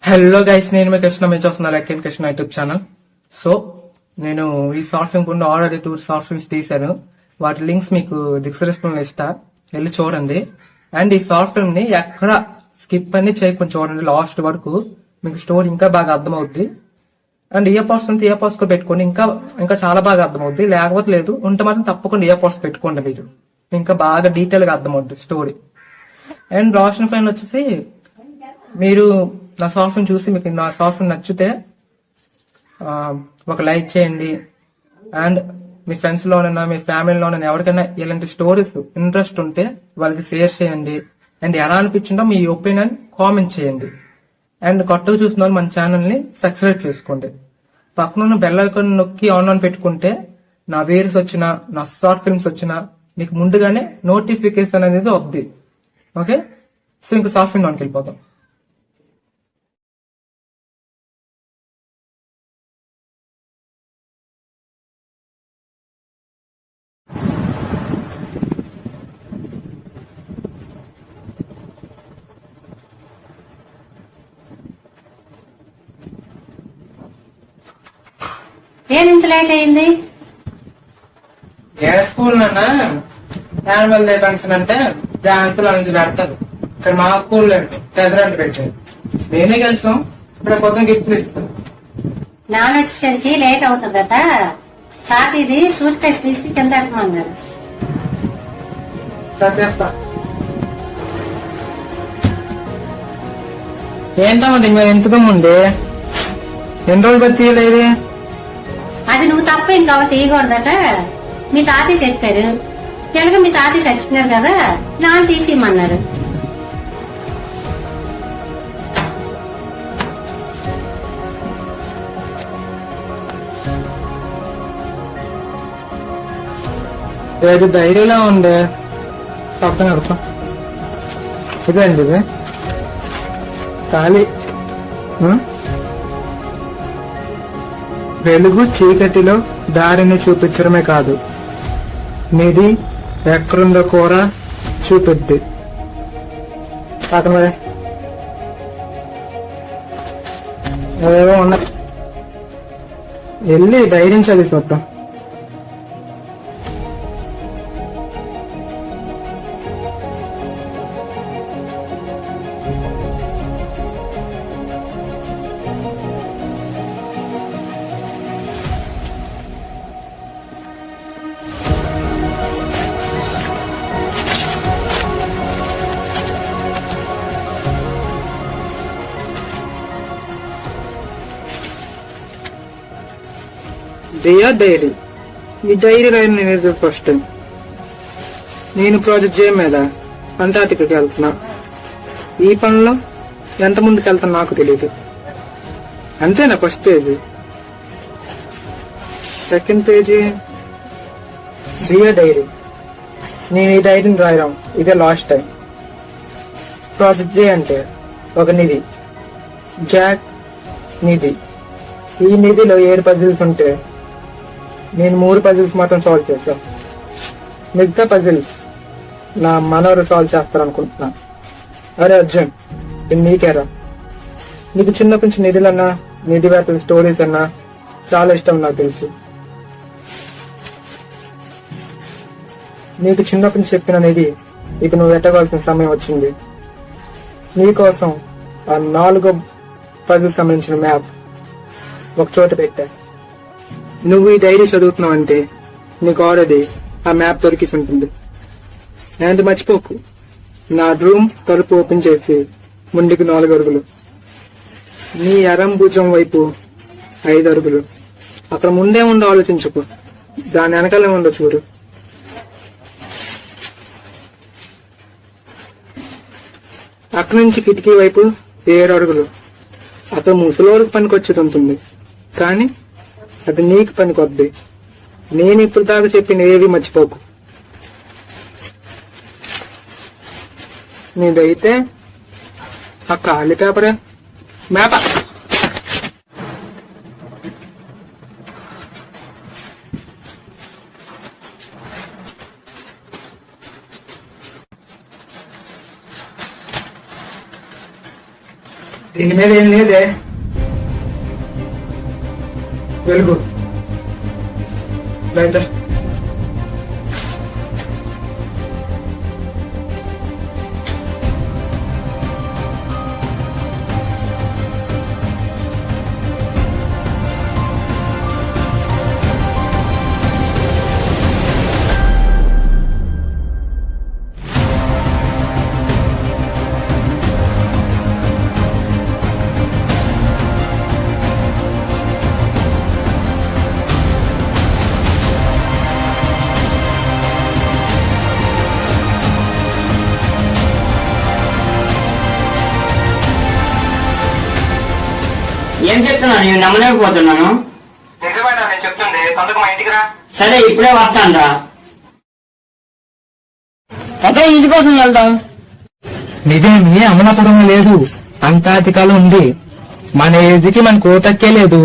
Hello guys, నేను మీ కృష్ణ. మీరు చూస్తున్నారు like and Krishna YouTube channel. So నేను ఈ షార్ట్ ఫిల్మ్ కూడా ఆల్రెడీ 2 షార్ట్ ఫిల్మ్స్ తీశాను. వాటి లింక్స్ మీకు డిస్క్రిప్షన్ లో ఇస్తా, వెళ్ళి చూడండి. అండ్ ఈ షార్ట్ ఫిల్మ్ ని ఎక్కడ స్కిప్ అన్ని చేయకుండా చూడండి, లాస్ట్ వరకు మీకు స్టోరీ ఇంకా బాగా అర్థమవుద్ది. అండ్ ఇయర్ పాడ్స్ ఉంటే ఇయర్ పాడ్స్ పెట్టుకోండి, ఇంకా ఇంకా చాలా బాగా అర్థమవుద్ది. లేకపోతే లేదు ఉంటే మాత్రం తప్పకుండా ఇయర్ పాడ్స్ పెట్టుకోండి, మీరు ఇంకా బాగా డీటెయిల్ గా అర్థమవుద్ది స్టోరీ. అండ్ రోషన్ ఫైన్ వచ్చేసి, మీరు నా షార్ట్ ఫిల్మ్ చూసి మీకు నా షార్ట్ ఫిల్మ్ నచ్చితే ఒక లైక్ చేయండి. అండ్ మీ ఫ్రెండ్స్ లోనైనా మీ ఫ్యామిలీలోనైనా ఎవరికైనా ఇలాంటి స్టోరీస్ ఇంట్రెస్ట్ ఉంటే వాళ్ళకి షేర్ చేయండి. అండ్ ఎలా అనిపించిందో మీ ఒపీనియన్ కామెంట్ చేయండి. అండ్ కొత్తగా చూసిన వాళ్ళు మన ఛానల్ ని సబ్స్క్రైబ్ చేసుకోండి. పక్కన ఉన్న బెల్ ఐకాన్ నొక్కి ఆన్ పెట్టుకుంటే నా వీడియోస్ వచ్చినా నా షార్ట్ ఫిల్మ్స్ వచ్చినా మీకు ముందుగానే నోటిఫికేషన్ అనేది వద్ది. ఓకే, సో ఇంకా షార్ట్ ఫిల్మ్ లోకి వెళ్ళిపోతాం. ఏం ఇంత లేట్ అయింది? ఏ స్కూల్ నాన్న యాన్యువల్ డే ఫంక్షన్ అంటే డాన్సులు అనేది పెడతారు. ఇక్కడ మా స్కూల్లో ప్రెసిడెంట్ పెట్టారు, నేనే కలిసాం. ఇప్పుడు పొద్దున గిఫ్ట్లు ఇస్తాను. నాన్న వచ్చేసరికి లేట్ అవుతుందట. తాతీది సూట్ కేసు తీసి కింద పెట్టమన్నారు. చేస్తా. ఏంటమ్మా దీని మీద ఎంత ఉంది? ఎన్ని రోజులు బట్టి తీయలేదు? అది నువ్వు తప్ప ఇంకా తీయకూడదట. మీ తాతయ్య చెప్పారు. ఎలాగ మీ తాతయ్య చచ్చిపోయారు కదా, నాన్న తీసి ఇమ్మన్నారు. ఏది ధైర్యంలో ఉంది పక్కన అర్థం. ఇదేంటి ఇది ఖాళీ. వెలుగు చీకటిలో దారిని చూపించడమే కాదు, నిధి ఎక్కడుందో కూర చూపిద్ది. పక్కన ఏవో ఉన్నాయి, వెళ్ళి ధైర్యం చదివి చూద్దాం. డియర్ డైరీ, ఈ డైరీ రాయని నేను ఫస్ట్ టైం. నేను ప్రాజెక్ట్ జే మీద అంటార్టికాకి వెళ్తున్నా. ఈ పనిలో ఎంత ముందుకు వెళ్తాను నాకు తెలియదు. అంతేనా first page? Second page dear diary. నేను ఈ డైరీని రాయడం ఇదే లాస్ట్ టైం. ప్రాజెక్ట్ జే అంటే ఒక నిధి, జాక్ నిధి. ఈ నిధిలో 7 పజిల్స్ ఉంటే నేను 3 పజిల్స్ మాత్రం సాల్వ్ చేశాను. మిగతా పజిల్స్ నా మనవరు సాల్వ్ చేస్తారనుకుంటున్నా. అరే అర్జున్, ఇది నీకేరా. నీకు చిన్నప్పటి నుంచి నిధులన్నా నిధి వేతల స్టోరీస్ అన్నా చాలా ఇష్టం నాకు తెలుసు. నీకు చిన్నప్పటి నుంచి చెప్పిన నిధి ఇక నువ్వు ఎట్టవలసిన సమయం వచ్చింది. నీకోసం ఆ 4 పజిల్స్ సంబంధించిన మ్యాప్ ఒక చోట పెట్టా. నువ్వు ఈ డైరీ చదువుతున్నావు అంటే నీకు ఆల్రెడీ ఆ మ్యాప్ దొరికిసి ఉంటుంది. అండ్ మర్చిపోకు, నా రూమ్ తలుపు ఓపెన్ చేసి ముందుకు 4 అడుగులు, నీ ఎరం భుజం వైపు 5 అడుగులు. అక్కడ ముందే ఉందో ఆలోచించుకో, దాని వెనకాలే ఉందో చూడు. అక్కడి నుంచి కిటికీ వైపు 7 అడుగులు. అతను ముసలోడికి పనికొచ్చేది ఉంటుంది, కానీ అది నీకు పనికొద్ది. నేను ఇప్పుడు దాకా చెప్పిన ఏవి మర్చిపోకు. నీదైతే ఆ ఖాళీ పేపరే మ్యాప్. దీని మీద ఏం లేదే. వెలుగు లైటర్. ఏం చెప్తున్నా నేను నమ్మలేకపోతున్నాను. నిజమేనా నేను చెప్తుంది? తొందరగా మా ఇంటికి రా. సరే ఇప్పుడే వస్తానురా. పద ఇంటి కోసం వెళ్దాం. నిజమే, అమలాపురం లేదు, అంటార్టికాలో ఉంది. మన ఏజ్కి మన కోటక్కే లేదు,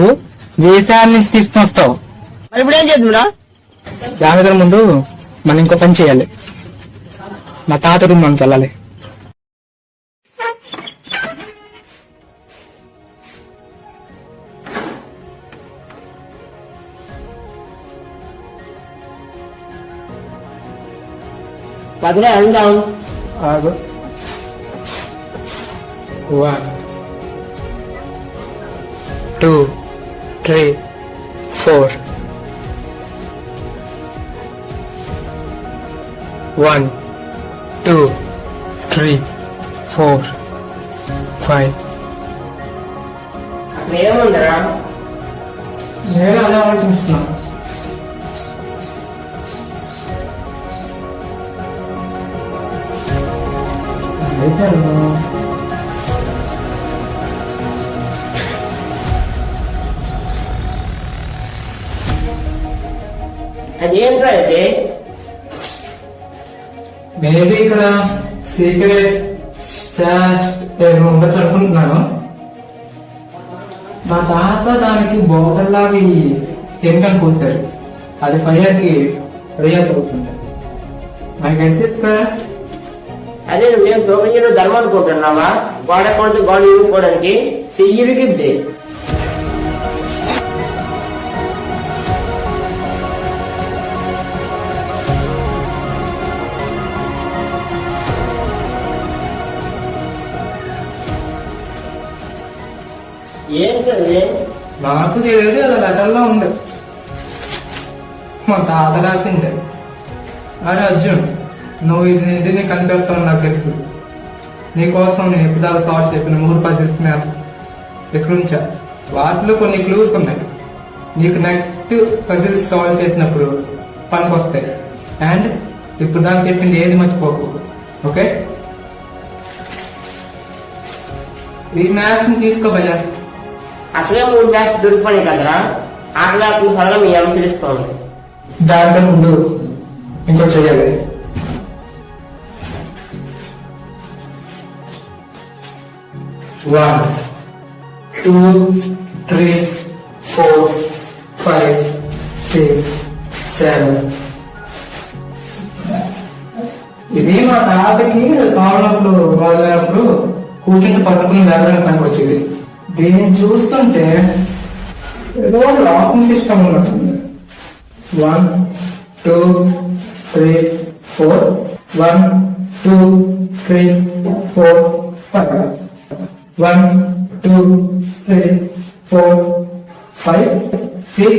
దేశాల నుంచి తీసుకుని వస్తావు. మరి ఇప్పుడు ఏం చేద్దాంరా? దాని ముందు మనం ఇంకో పని చేయాలి. మా తాత రూమ్ మనకి వెళ్ళాలి. పదలే వెళ్దాం. ఆగు. 1 2 3 4 1 2 3 4 5. అక్కడ ఏముందరా? నేను అదే ఆలోచిస్తున్నా. అదేంట్రా ఇది? మేబీ ఇక్కడ సీక్రెట్ స్టాష్ ఉండొచ్చు అనుకుంటున్నాను. మా తాత దానికి బోటల్లాగా ఈ కెమికల్ పోతారు, అది ఫైర్ కి రియాక్ట్ అవుతుంది. My guess is correct. అదే మేము సోమయ్యలో ధర్మాలు పోతున్నావా? వాడకూడదు గోడ ఇరుకోవడానికి చెయ్యిరిగిద్ది. ఏంటది? నాకు తెలియదు, అది లెటర్లో ఉంది. మా తాత రాసింది. అరే అర్జున్, నువ్వు ఇది కనిపెడతావు నాకు తెలుసు. నీకోసం నేను ఎప్పుదాకా థాట్స్ చెప్పిన 3 పజిల్స్ ఇక్కడ ఉంచా. వాటిలో కొన్ని క్లూస్ ఉన్నాయి. నీకు నెక్స్ట్ పజిల్స్ సాల్వ్ చేసినప్పుడు పనికి వస్తాయి. అండ్ ఇప్పుడు దాకా చెప్పింది ఏది మర్చిపోకు, ఓకే? ఈ మ్యాథ్స్ ని తీసుకో భయ్యా. అసలే 3 మ్యాచ్ దొరికిపోయి కదరా, ఆటలాడుతున్న వల్ల మీ అమ్మ తెలుస్తోంది. దాంట్లో ముందు ఇంకో చెయ్యాలి. One, 2, 3, 4, 5, 6, 7. ఇది మా తాతకి కావాలప్పుడు మొదలైనప్పుడు కూర్చుని పట్టుకుని వెళ్ళడానికి పనికి వచ్చేది. దీన్ని చూస్తుంటే ఏదో లాకింగ్ సిస్టమ్ ఉన్నట్టుంది. 1, 2, 3, 4. 1, 2, 3, 4, 5. 1, 2, 3, 4, 5, 6,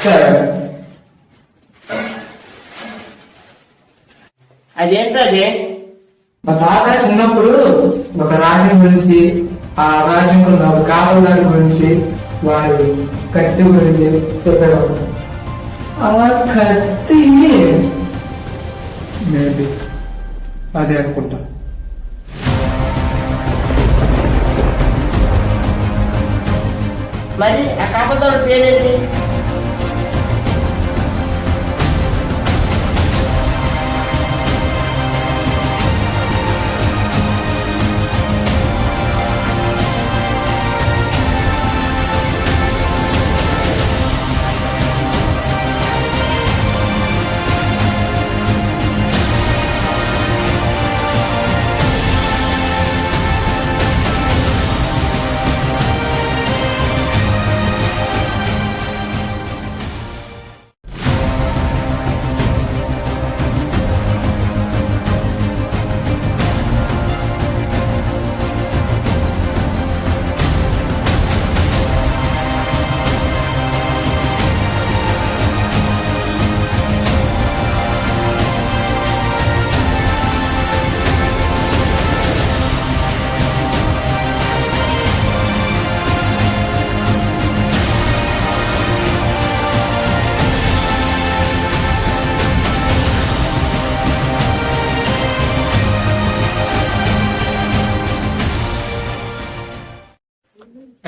7. అదేంటది? మా తాత చిన్నప్పుడు ఒక రాజ్యం గురించి, ఆ రాజ్యంలో ఉన్న ఒక కావలి గురించి, వారి కత్తి గురించి చెప్పేవాడు. ఆ కత్తి మేబీ అదే అనుకుంటా. మరి ఆ కాకపోతే పేరేంటి?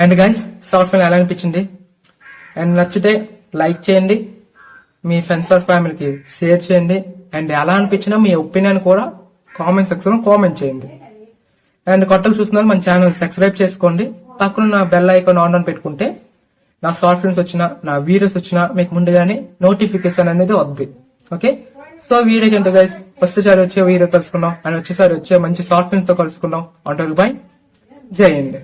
అండ్ గైస్ షార్ట్ ఫిల్మ్ ఎలా అనిపించింది? అండ్ నచ్చితే లైక్ చేయండి, మీ ఫ్రెండ్స్ ఆర్ ఫ్యామిలీకి షేర్ చేయండి. అండ్ ఎలా అనిపించినా మీ ఒపీనియన్ కూడా కామెంట్ సెక్షన్ లో కామెంట్ చేయండి. అండ్ కొత్తగా చూస్తున్నారు మన ఛానల్ సబ్స్క్రైబ్ చేసుకోండి. పక్కన నా బెల్ ఐకాన్ ఆన్ పెట్టుకుంటే నా షార్ట్ ఫిల్మ్స్ వచ్చినా, నా వీడియోస్ వచ్చినా మీకు ముందుగానే నోటిఫికేషన్ అనేది వద్ది. ఓకే, సో వీడియోకి ఎంత గైస్, వచ్చేసారి వచ్చే వీడియో కలుసుకున్నాం అండ్ వచ్చేసారి వచ్చే మంచి షార్ట్ ఫిల్మ్స్ తో కలుసుకున్నాం. అంటారు బాయ్, జై హింద్.